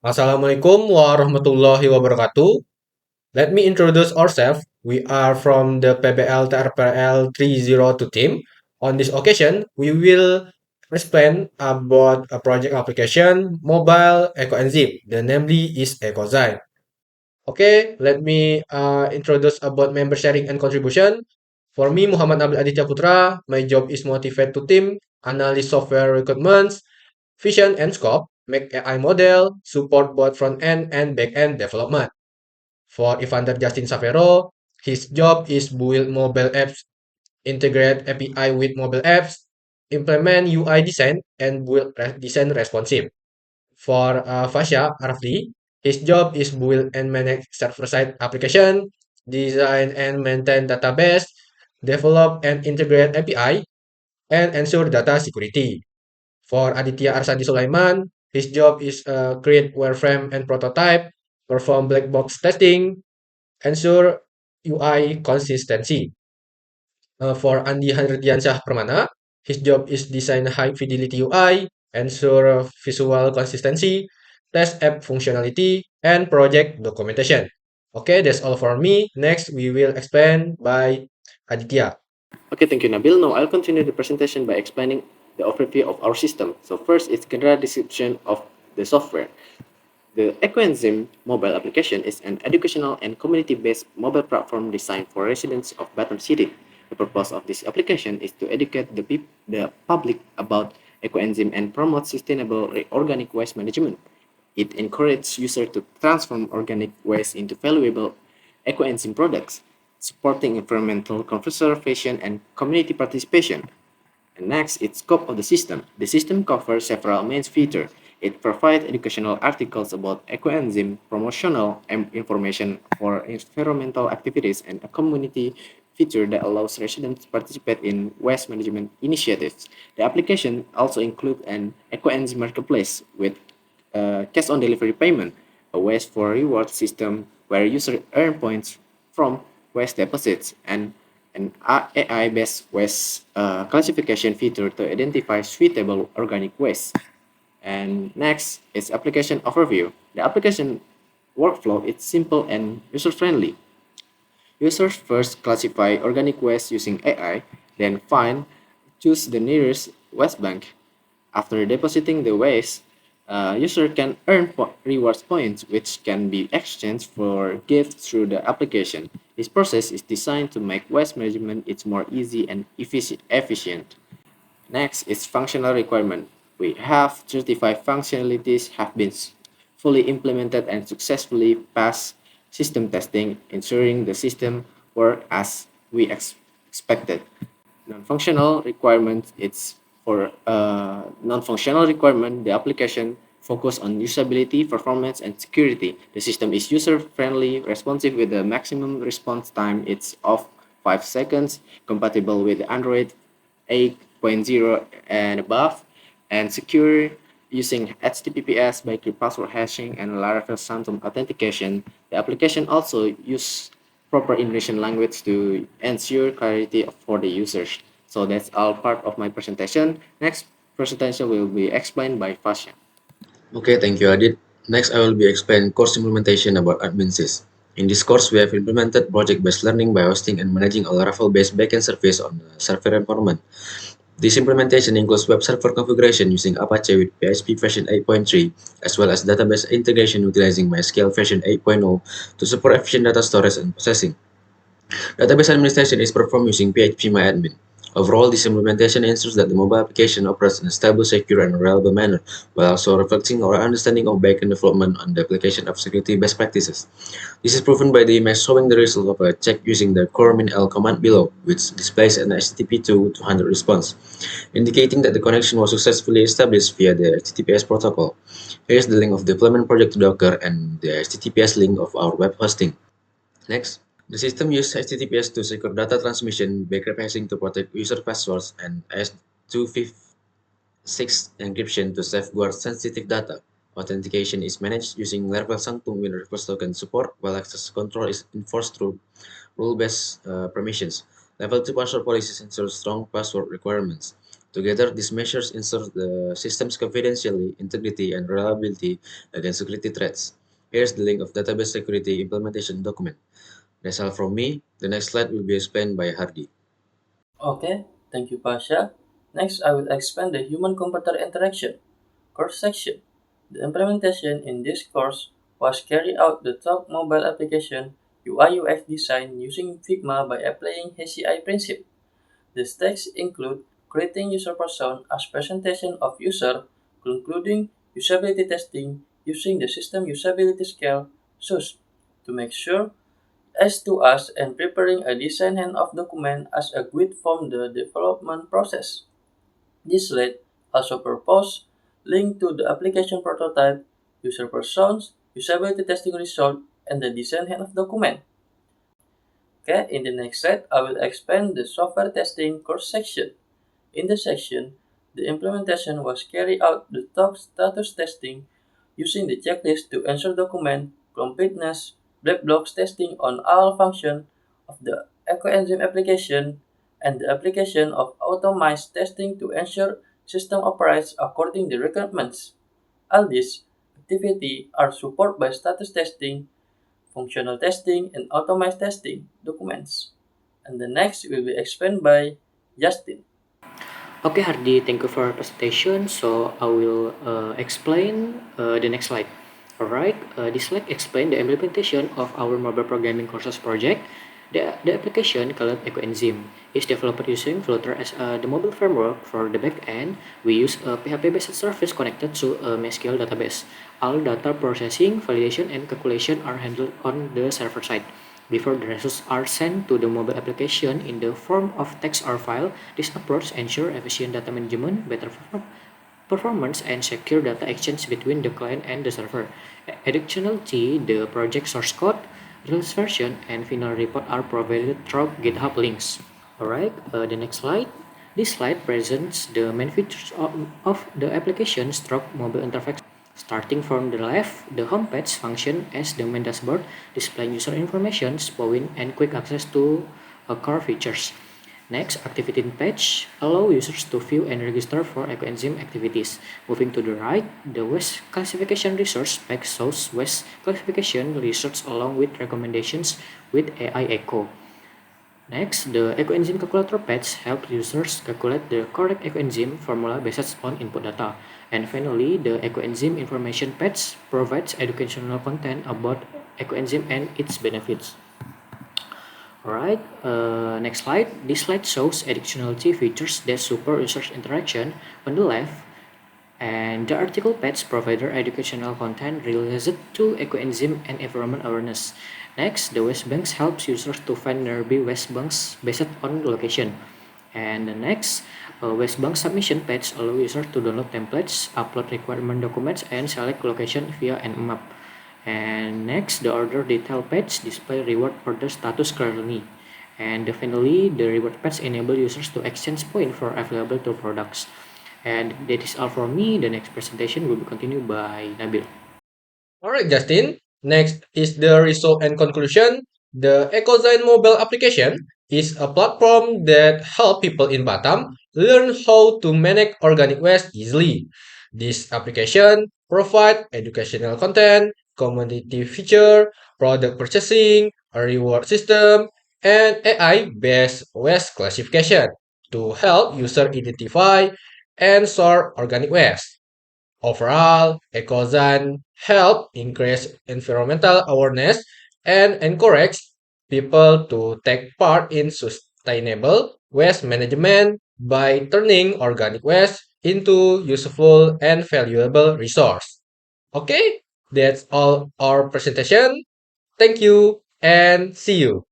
Assalamualaikum warahmatullahi wabarakatuh. Let me introduce ourselves. We are from the PBL TRPL 302 team. On this occasion, we will explain about a project application mobile EcoEnzyme. The namely is EcoZyme. Okay, let me introduce about member sharing and contribution. For me, Muhammad Nabil Aditya Putra, my job is motivate to team, analyze software requirements, vision and scope, make AI model, support both front-end and back-end development. For Evander Justin Savero, his job is build mobile apps, integrate API with mobile apps, implement UI design, and build design responsive. For Fasha Arafli, his job is build and manage server-side application, design and maintain database, develop and integrate API, and ensure data security. For Aditya Arsadi Sulaiman, his job is create wireframe and prototype, perform black box testing, ensure UI consistency. For Andi Handriansyah Permana, his job is design high fidelity UI, ensure visual consistency, test app functionality, and project documentation. Okay, that's all for me. Next, we will explain by Aditya. Okay, thank you, Nabil. Now I'll continue the presentation by explaining the overview of our system. So first, it's general description of the software. The EcoEnzyme mobile application is an educational and community-based mobile platform designed for residents of Batam City. The purpose of this application is to educate the public about EcoEnzyme and promote sustainable organic waste management. It encourages users to transform organic waste into valuable EcoEnzyme products, supporting environmental conservation and community participation. And next, it's scope of the system. The system covers several main features. It provides educational articles about ecoenzyme, promotional information for environmental activities, and a community feature that allows residents to participate in waste management initiatives. The application also includes an ecoenzyme marketplace with cash on delivery payment, a waste for reward system where users earn points from waste deposits, and an AI-based waste classification feature to identify suitable organic waste. And next is application overview. The application workflow is simple and user-friendly. Users first classify organic waste using AI, then choose the nearest waste bank. After depositing the waste, user can earn rewards points which can be exchanged for gifts through the application. This process is designed to make waste management it's more easy and efficient. Next is functional requirement. We have 35 functionalities have been fully implemented and successfully passed system testing, ensuring the system work as we expected. Non-functional requirements, it's for non-functional requirement, the application focus on usability, performance, and security. The system is user-friendly, responsive with the maximum response time. It's of 5 seconds, compatible with Android 8.0 and above, and secure using HTTPS by password hashing and Laravel Phantom authentication. The application also use proper Indonesian language to ensure clarity for the users. So that's all part of my presentation. Next presentation will be explained by Fasha. Okay, thank you, Adit. Next, I will be explaining course implementation about AdminSys. In this course, we have implemented project-based learning by hosting and managing a Laravel-based backend service on the server environment. This implementation includes web server configuration using Apache with PHP version 8.3, as well as database integration utilizing MySQL version 8.0 to support efficient data storage and processing. Database administration is performed using PHP Overall, this implementation ensures that the mobile application operates in a stable, secure, and reliable manner, while also reflecting our understanding of backend development and the application of security best practices. This is proven by the image showing the result of a check using the core-min-l command below, which displays an HTTP 200 response, indicating that the connection was successfully established via the HTTPS protocol. Here is the link of the deployment project to Docker and the HTTPS link of our web hosting. Next. The system uses HTTPS to secure data transmission, backup hashing to protect user passwords, and S256 encryption to safeguard sensitive data. Authentication is managed using Laravel Sanctum with reverse token support, while access control is enforced through rule-based permissions. Level 2 password policies ensure strong password requirements. Together, these measures ensure the system's confidentiality, integrity, and reliability against security threats. Here's the link of database security implementation document. That's all from me. The next slide will be explained by Hardy. Okay, thank you, Pasha. Next, I will explain the human-computer interaction course section. The implementation in this course was carried out the top mobile application UI/UX design using Figma by applying HCI principle. The steps include creating user person as presentation of user, concluding usability testing using the system usability scale SUS to make sure as to us and preparing a design handoff document as a guide from the development process. This slide also proposes link to the application prototype, user persons, usability testing result, and the design handoff document. Okay, in the next slide, I will expand the software testing course section. In the section, the implementation was carried out the top status testing using the checklist to ensure document completeness, black box testing on all functions of the EcoEnzyme application, and the application of automized testing to ensure system operates according to requirements. All these activities are supported by status testing, functional testing, and automized testing documents. And the next will be explained by Justin. Okay, Hardy, thank you for your presentation. So I will explain the next slide. Alright, this slide explains the implementation of our mobile programming courses project. The application called EcoEnzyme is developed using Flutter as the mobile framework. For the backend, we use a PHP-based service connected to a MySQL database. All data processing, validation, and calculation are handled on the server side. Before the results are sent to the mobile application in the form of text or file, this approach ensures efficient data management, better performance, and secure data exchange between the client and the server. Additionally, the project source code, release version, and final report are provided through GitHub links. Alright, the next slide. This slide presents the main features of the application stroke mobile interface. Starting from the left, the home page functions as the main dashboard, displaying user information, point, and quick access to core features. Next, activity page allow users to view and register for EcoEnzyme activities. Moving to the right, the waste classification resource page shows waste classification research along with recommendations with AI Eco. Next, the EcoEnzyme calculator page helps users calculate the correct EcoEnzyme formula based on input data. And finally, the EcoEnzyme information page provides educational content about EcoEnzyme and its benefits. Alright, next slide. This slide shows additionality features that support research interaction on the left, and the article page provides educational content related to EcoEnzyme and environment awareness. Next, the waste banks helps users to find nearby waste banks based on location. And the next, waste bank submission page allow users to download templates, upload requirement documents, and select location via an map. And next, the order detail page display reward order status currently. And finally, the reward page enable users to exchange points for available to products. And that is all from me. The next presentation will be continued by Nabil. Alright, Justin. Next is the result and conclusion. The EcoZine mobile application is a platform that helps people in Batam learn how to manage organic waste easily. This application provides educational content, community feature, product purchasing, a reward system, and AI-based waste classification to help user identify and sort organic waste. Overall, EcoZan help increase environmental awareness and encourage people to take part in sustainable waste management by turning organic waste into useful and valuable resource. Okay, that's all our presentation. Thank you and see you.